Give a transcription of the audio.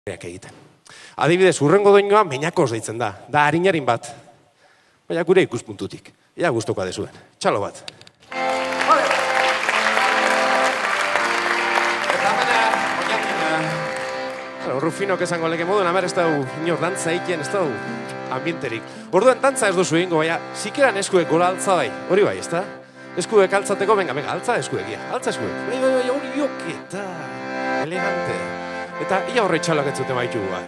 egiten. Adibidez, urrengo doinoa meñakos deitzen da harinarin bat. Baina gure ikuspuntutik. Ia gustukoa dezuen. Txalo bat. Rufinok esango leke modun, amer ez dugu inor dantza egiten, ez dugu ambienterik. Orduan dantza ez duzu egingo, baina zikeran eskuek gola altza bai, hori bai, ez da? Eskuek altzateko, venga, altza eskuek, altza eskuek. Bai, hori joketa, elegante. Eta ia horre txalak entzuten baitu bai.